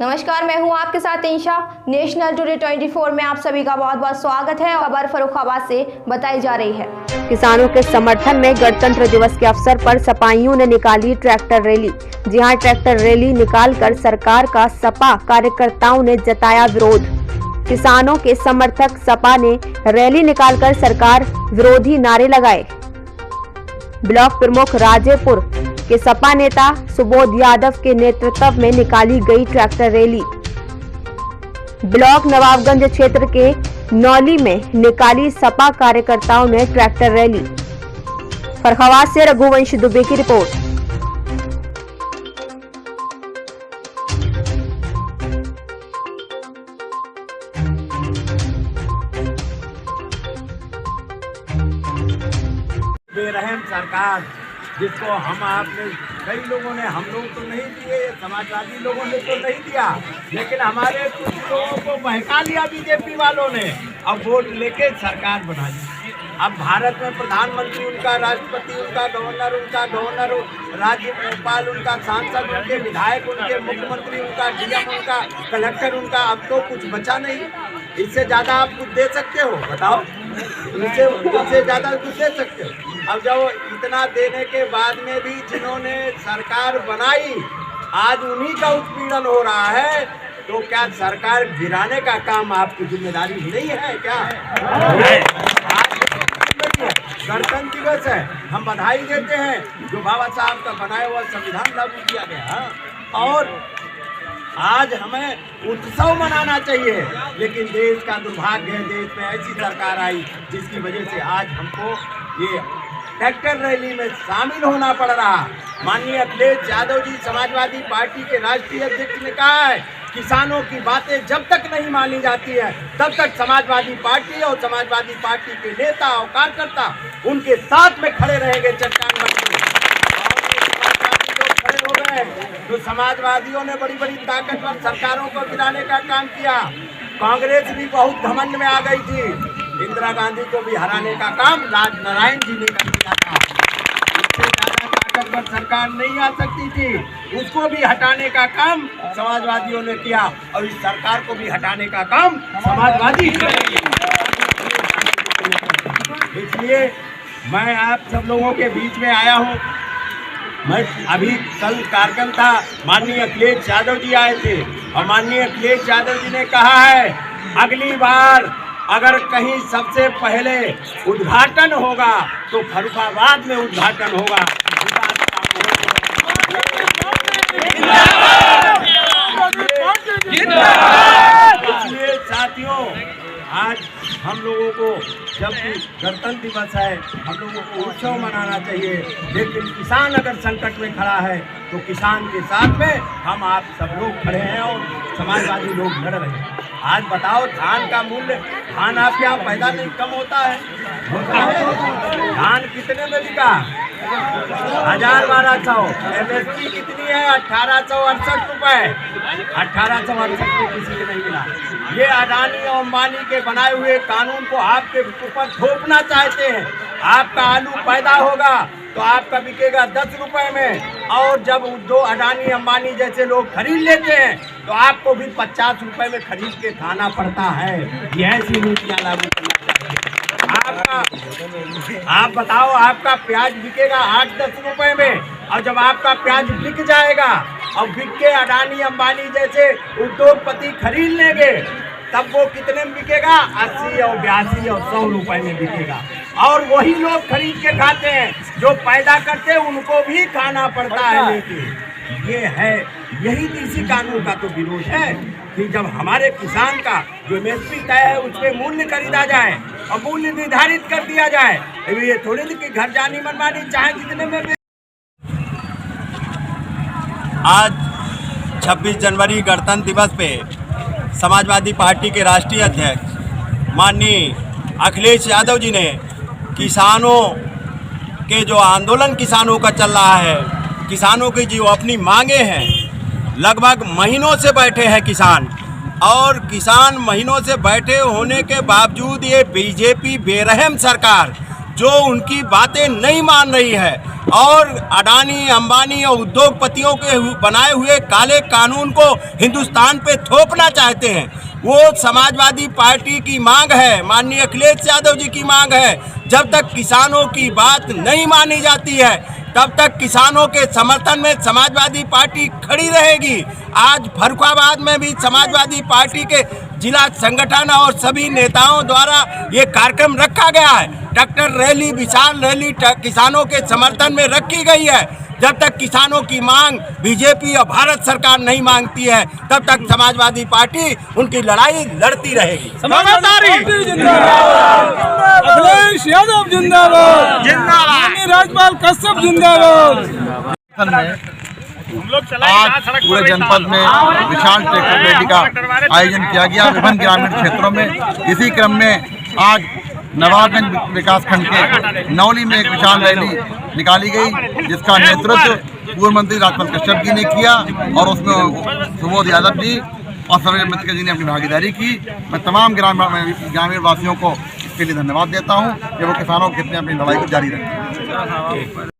नमस्कार, मैं हूं आपके साथ इंशा। नेशनल टुडे 24 में आप सभी का बहुत बहुत स्वागत है। खबर फर्रुखाबाद से बताई जा रही है। किसानों के समर्थन में गणतंत्र दिवस के अवसर पर सपाइयों ने निकाली ट्रैक्टर रैली। जी हां, ट्रैक्टर रैली निकालकर सरकार का सपा कार्यकर्ताओं ने जताया विरोध। किसानों के समर्थक सपा ने रैली निकालकर सरकार विरोधी नारे लगाए। ब्लॉक प्रमुख राजेपुर के सपा नेता सुबोध यादव के नेतृत्व में निकाली गई ट्रैक्टर रैली। ब्लॉक नवाबगंज क्षेत्र के नौली में निकाली सपा कार्यकर्ताओं ने ट्रैक्टर रैली। फर्रुखाबाद से रघुवंश दुबे की रिपोर्ट। बेरहम सरकार जिसको हम आपने कई लोगों ने, हम लोग तो नहीं दिए, समाजवादी लोगों ने तो नहीं दिया, लेकिन हमारे कुछ लोगों को बहका लिया बीजेपी वालों ने। अब वोट लेके सरकार बना ली। अब भारत में प्रधानमंत्री उनका, राष्ट्रपति उनका, गवर्नर राज्यपाल उनका, सांसद उनके, विधायक उनके, मुख्यमंत्री उनका, डीएम उनका, कलेक्टर उनका। अब तो कुछ बचा नहीं। इससे ज़्यादा आप कुछ दे सकते हो? बताओ, इससे ज़्यादा कुछ दे सकते हो? अब जब इतना देने के बाद में भी जिन्होंने सरकार बनाई, आज उन्हीं का उत्पीड़न हो रहा है, तो क्या सरकार गिराने का काम आपकी जिम्मेदारी नहीं है क्या? गणतंत्र दिवस है, हम बधाई देते हैं जो बाबा साहब का बनाया हुआ संविधान लागू किया गया, और आज हमें उत्सव मनाना चाहिए। लेकिन देश का दुर्भाग्य है, देश में ऐसी सरकार आई जिसकी वजह से आज हमको ये ट्रैक्टर रैली में शामिल होना पड़ रहा। माननीय अखिलेश यादव जी समाजवादी पार्टी के राष्ट्रीय अध्यक्ष ने कहा है, किसानों की बातें जब तक नहीं मानी जाती है तब तक समाजवादी पार्टी और समाजवादी पार्टी के नेता और कार्यकर्ता उनके साथ में खड़े रहेंगे चट्टान बनकर। खड़े हो गए तो समाजवादियों ने बड़ी बड़ी ताकतवर सरकारों को गिराने का काम किया। कांग्रेस भी बहुत घमंड में आ गई थी। इंदिरा गांधी को भी हराने का काम राजनारायण जी ने कर दिया था। इससे ज्यादा ताकतवर सरकार नहीं आ सकती थी, उसको भी हटाने का काम समाजवादियों ने किया, और इस सरकार को भी हटाने का काम समाजवादी करेंगे। इसलिए मैं आप सब लोगों के बीच में आया हूँ। मैं अभी कल कार्यक्रम था, माननीय अखिलेश यादव जी आए थे, और माननीय अखिलेश यादव जी ने कहा है अगली बार अगर कहीं सबसे पहले उद्घाटन होगा तो फर्रुखाबाद में उद्घाटन होगा। इसलिए साथियों, आज हम लोगों को जबकि गणतंत्र दिवस है, हम लोगों को उत्सव मनाना चाहिए, लेकिन किसान अगर संकट में खड़ा है तो किसान के साथ में हम आप सब लोग खड़े हैं और समाजवादी लोग लड़ रहे हैं। आज बताओ, धान का मूल्य, धान आपके यहाँ पैदा नहीं कम होता है? धान कितने में बिका? 1200। MSP कितनी है? 1868 रुपये। 1868 में किसी को नहीं मिला। ये अडानी और अंबानी के बनाए हुए कानून को आपके ऊपर थोपना चाहते हैं। आपका आलू पैदा होगा तो आपका बिकेगा 10 रुपए में, और जब जो अडानी अंबानी जैसे लोग खरीद लेते हैं तो आपको भी 50 रुपए में खरीद के खाना पड़ता है। ये ऐसी नीतियाँ लागू करना चाहिए। आप बताओ, आपका प्याज बिकेगा 8-10 रुपए में, और जब आपका प्याज बिक जाएगा और बिक के अडानी अंबानी जैसे उद्योगपति खरीद लेंगे तब वो कितने में बिकेगा? 80 और 82 और 100 रुपए में बिकेगा, और वही लोग खरीद के खाते हैं। जो पैदा करते हैं उनको भी खाना पड़ता है। लेकिन ये है, यही इसी कानून का तो विरोध है कि जब हमारे किसान का जो MSP तय है उस पर मूल्य खरीदा जाए और मूल्य निर्धारित कर दिया जाए। ये थोड़ी कि घर जानी मनमानी चाहे जितने में। आज 26 जनवरी गणतंत्र दिवस पे समाजवादी पार्टी के राष्ट्रीय अध्यक्ष माननीय अखिलेश यादव जी ने किसानों के जो आंदोलन किसानों का चल रहा है, किसानों की जो अपनी मांगे हैं, लगभग महीनों से बैठे हैं किसान, और किसान महीनों से बैठे होने के बावजूद ये बीजेपी बेरहम सरकार जो उनकी बातें नहीं मान रही है और अडानी अंबानी और उद्योगपतियों के बनाए हुए काले कानून को हिंदुस्तान पे थोपना चाहते हैं। वो समाजवादी पार्टी की मांग है, माननीय अखिलेश यादव जी की मांग है, जब तक किसानों की बात नहीं मानी जाती है तब तक किसानों के समर्थन में समाजवादी पार्टी खड़ी रहेगी। आज फर्रुखाबाद में भी समाजवादी पार्टी के जिला संगठन और सभी नेताओं द्वारा ये कार्यक्रम रखा गया है। ट्रैक्टर रैली, विशाल रैली किसानों के समर्थन में रखी गई है। जब तक किसानों की मांग बीजेपी और भारत सरकार नहीं मांगती है तब तक समाजवादी पार्टी उनकी लड़ाई लड़ती रहेगी। अखिलेश यादव जिंदाबाद, राज्यपाल कश्यप जिंदाबाद। आज पूरे जनपद में विशाल ट्रैक्टर रैली का आयोजन किया गया विभिन्न ग्रामीण क्षेत्रों में। इसी क्रम में आज नवाबगंज विकासखंड के नौली में एक विशाल रैली निकाली गई, जिसका नेतृत्व पूर्व मंत्री राज्यपाल कश्यप जी ने किया और उसमें सुबोध यादव जी और सर्वे अम्बेडकर जी ने अपनी भागीदारी की। मैं तमाम ग्रामीण वासियों को इसके लिए धन्यवाद देता हूँ कि वो किसानों के हित में अपनी लड़ाई को जारी रखें।